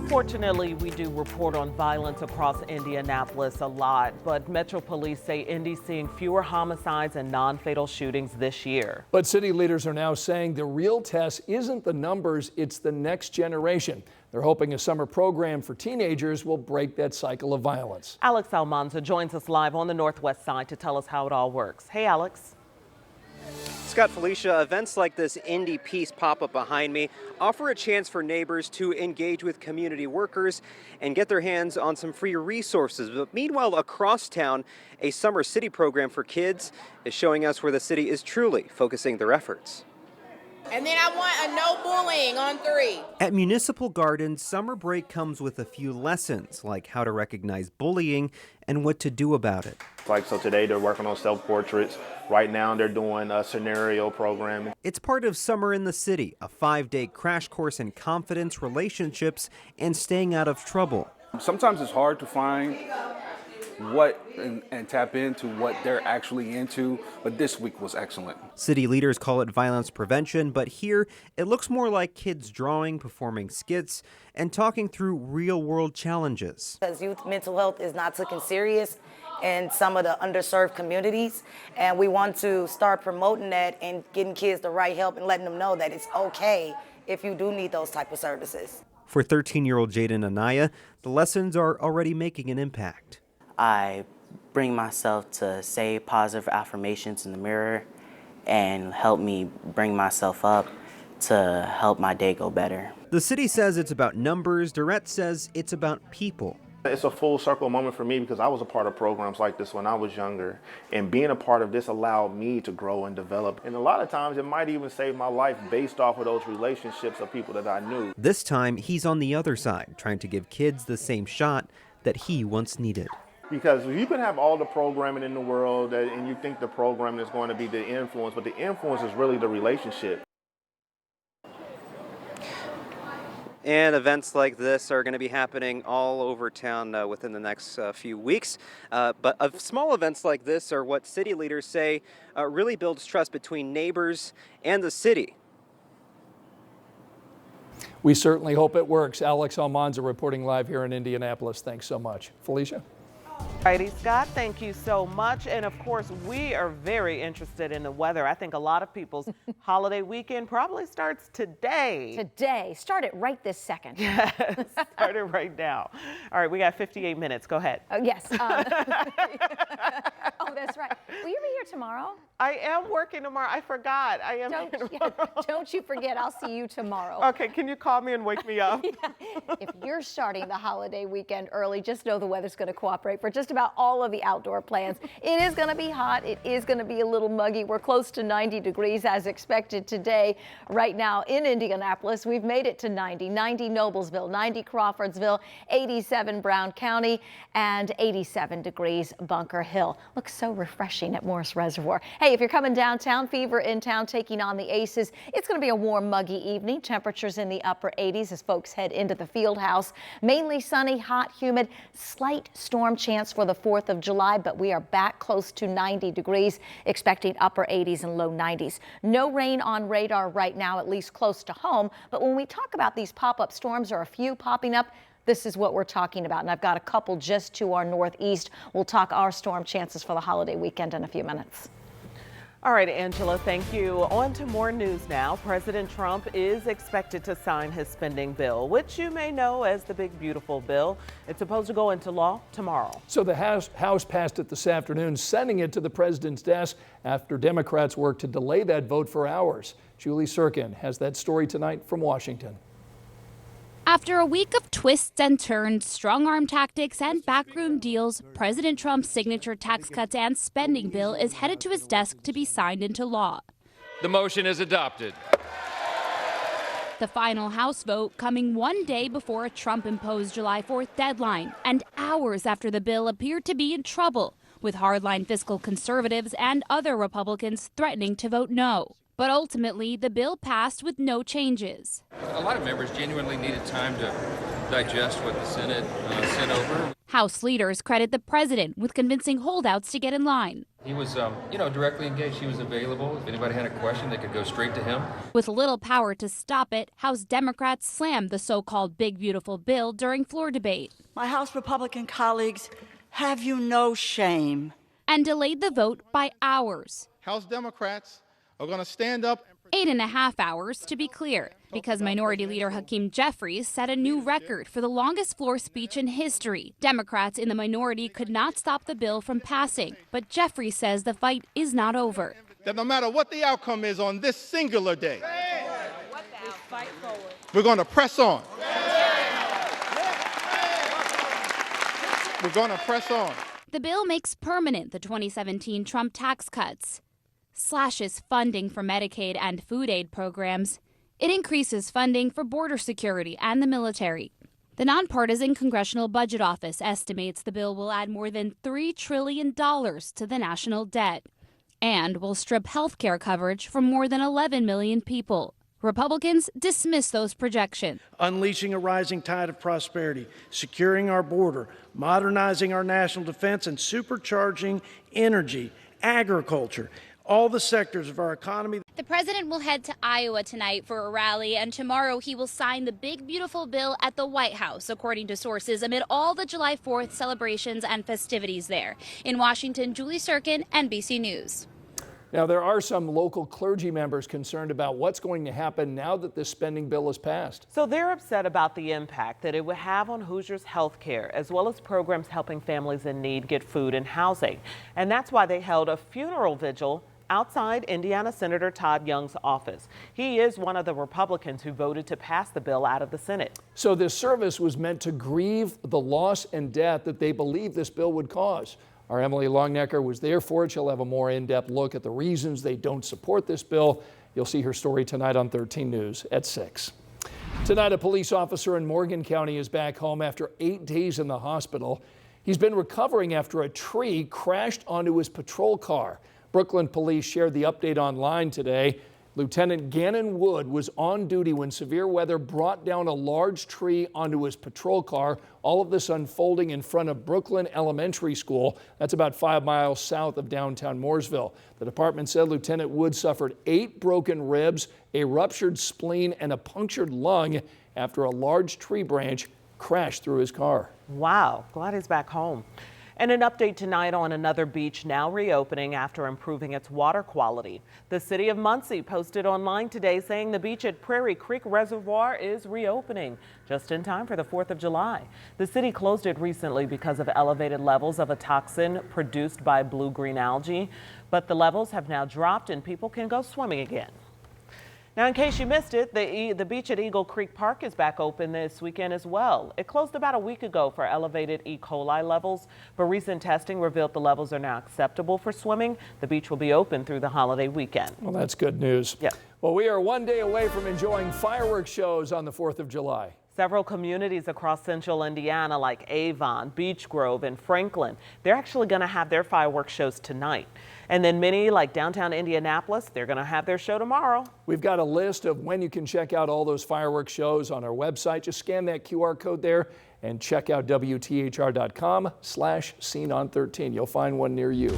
Unfortunately, we do report on violence across Indianapolis a lot, but Metro Police say Indy's seeing fewer homicides and non-fatal shootings this year. But city leaders are now saying the real test isn't the numbers, it's the next generation. They're hoping a summer program for teenagers will break that cycle of violence. Alex Almanza joins us live on the Northwest Side to tell us how it all works. Hey, Alex. Scott, Felicia, events like this Indy Peace pop-up behind me offer a chance for neighbors to engage with community workers and get their hands on some free resources. But meanwhile, across town, a summer city program for kids is showing us where the city is truly focusing their efforts. And then I want a no bullying on 3. At Municipal Gardens, summer break comes with a few lessons, like how to recognize bullying and what to do about it. So today they're working on self-portraits. Right now they're doing a scenario programming. It's part of Summer in the City, a 5-day crash course in confidence, relationships, and staying out of trouble. Sometimes it's hard to find what and tap into what they're actually into, but this week was excellent. City leaders call it violence prevention, but here it looks more like kids drawing, performing skits, and talking through real-world challenges. Because youth mental health is not taken serious in some of the underserved communities, and we want to start promoting that and getting kids the right help and letting them know that it's okay if you do need those type of services. For 13-year-old Jaden Anaya, the lessons are already making an impact. I bring myself to say positive affirmations in the mirror and help me bring myself up to help my day go better. The city says it's about numbers. Durrett says it's about people. It's a full circle moment for me because I was a part of programs like this when I was younger, and being a part of this allowed me to grow and develop. And a lot of times it might even save my life based off of those relationships of people that I knew. This time he's on the other side, trying to give kids the same shot that he once needed. Because you can have all the programming in the world and you think the programming is going to be the influence, but the influence is really the relationship. And events like this are going to be happening all over town within the next few weeks. But small events like this are what city leaders say really builds trust between neighbors and the city. We certainly hope it works. Alex Almanza reporting live here in Indianapolis. Thanks so much. Felicia? Alrighty, Scott, thank you so much. And of course, we are very interested in the weather. I think a lot of people's holiday weekend probably starts today. Today. Start it right this second. Yes, start it right now. All right, we got 58 minutes. Go ahead. Yes. Oh, that's right. Will you be here tomorrow? I am working tomorrow. I forgot. I am here tomorrow. Don't you forget. I'll see you tomorrow. Okay, can you call me and wake me up? Yeah. If you're starting the holiday weekend early, just know the weather's going to cooperate for just about all of the outdoor plans. It is going to be hot. It is going to be a little muggy. We're close to 90 degrees as expected today. Right now in Indianapolis, we've made it to 90. 90 Noblesville, 90 Crawfordsville, 87 Brown County, and 87 degrees Bunker Hill. Looks so refreshing at Morris Reservoir. Hey, if you're coming downtown, Fever in town taking on the Aces. It's going to be a warm, muggy evening. Temperatures in the upper 80s as folks head into the field house. Mainly sunny, hot, humid, slight storm chance for the 4th of July, but we are back close to 90 degrees, expecting upper 80s and low 90s. No rain on radar right now, at least close to home. But when we talk about these pop-up storms or a few popping up, this is what we're talking about. And I've got a couple just to our northeast. We'll talk our storm chances for the holiday weekend in a few minutes. All right, Angela, thank you. On to more news now. President Trump is expected to sign his spending bill, which you may know as the big, beautiful bill. It's supposed to go into law tomorrow. So the House passed it this afternoon, sending it to the president's desk after Democrats worked to delay that vote for hours. Julie Sirkin has that story tonight from Washington. After a week of twists and turns, strong-arm tactics, and backroom deals, President Trump's signature tax cuts and spending bill is headed to his desk to be signed into law. The motion is adopted. The final House vote coming one day before a Trump-imposed July 4th deadline, and hours after the bill appeared to be in trouble, with hardline fiscal conservatives and other Republicans threatening to vote no. But ultimately, the bill passed with no changes. A lot of members genuinely needed time to digest what the Senate sent over. House leaders credit the president with convincing holdouts to get in line. He was, directly engaged. He was available. If anybody had a question, they could go straight to him. With little power to stop it, House Democrats slammed the so-called big beautiful bill during floor debate. My House Republican colleagues, have you no shame? And delayed the vote by hours. House Democrats are going to stand up. 8.5 hours, to be clear, because Minority Leader Hakeem Jeffries set a new record for the longest floor speech in history. Democrats in the minority could not stop the bill from passing, but Jeffries says the fight is not over. That no matter what the outcome is on this singular day, we're going to press on. We're going to press on. The bill makes permanent the 2017 Trump tax cuts, slashes funding for Medicaid and food aid programs. It increases funding for border security and the military. The nonpartisan Congressional Budget Office estimates the bill will add more than $3 trillion to the national debt and will strip health care coverage from more than 11 million people. Republicans dismiss those projections. Unleashing a rising tide of prosperity, securing our border, modernizing our national defense, and supercharging energy, agriculture, all the sectors of our economy. The president will head to Iowa tonight for a rally, and tomorrow he will sign the big, beautiful bill at the White House, according to sources, amid all the July 4th celebrations and festivities there. In Washington, Julie Sirkin, NBC News. Now, there are some local clergy members concerned about what's going to happen now that this spending bill is passed. So they're upset about the impact that it would have on Hoosiers' health care, as well as programs helping families in need get food and housing. And that's why they held a funeral vigil outside Indiana Senator Todd Young's office. He is one of the Republicans who voted to pass the bill out of the Senate. So this service was meant to grieve the loss and death that they believe this bill would cause. Our Emily Longnecker was there for it. She'll have a more in-depth look at the reasons they don't support this bill. You'll see her story tonight on 13 News at 6. Tonight, a police officer in Morgan County is back home after 8 days in the hospital. He's been recovering after a tree crashed onto his patrol car. Brooklyn police shared the update online today. Lieutenant Gannon Wood was on duty when severe weather brought down a large tree onto his patrol car. All of this unfolding in front of Brooklyn Elementary School. That's about 5 miles south of downtown Mooresville. The department said Lieutenant Wood suffered 8 broken ribs, a ruptured spleen, and a punctured lung after a large tree branch crashed through his car. Wow, glad he's back home. And an update tonight on another beach now reopening after improving its water quality. The city of Muncie posted online today saying the beach at Prairie Creek Reservoir is reopening just in time for the 4th of July. The city closed it recently because of elevated levels of a toxin produced by blue-green algae, but the levels have now dropped and people can go swimming again. Now, in case you missed it, the beach at Eagle Creek Park is back open this weekend as well. It closed about a week ago for elevated E. coli levels, but recent testing revealed the levels are now acceptable for swimming. The beach will be open through the holiday weekend. Well, that's good news. Yeah. Well, we are 1 day away from enjoying fireworks shows on the 4th of July. Several communities across central Indiana like Avon, Beech Grove, and Franklin, they're actually going to have their fireworks shows tonight. And then many like downtown Indianapolis, they're going to have their show tomorrow. We've got a list of when you can check out all those fireworks shows on our website. Just scan that QR code there and check out WTHR.com/SceneOn13. You'll find one near you.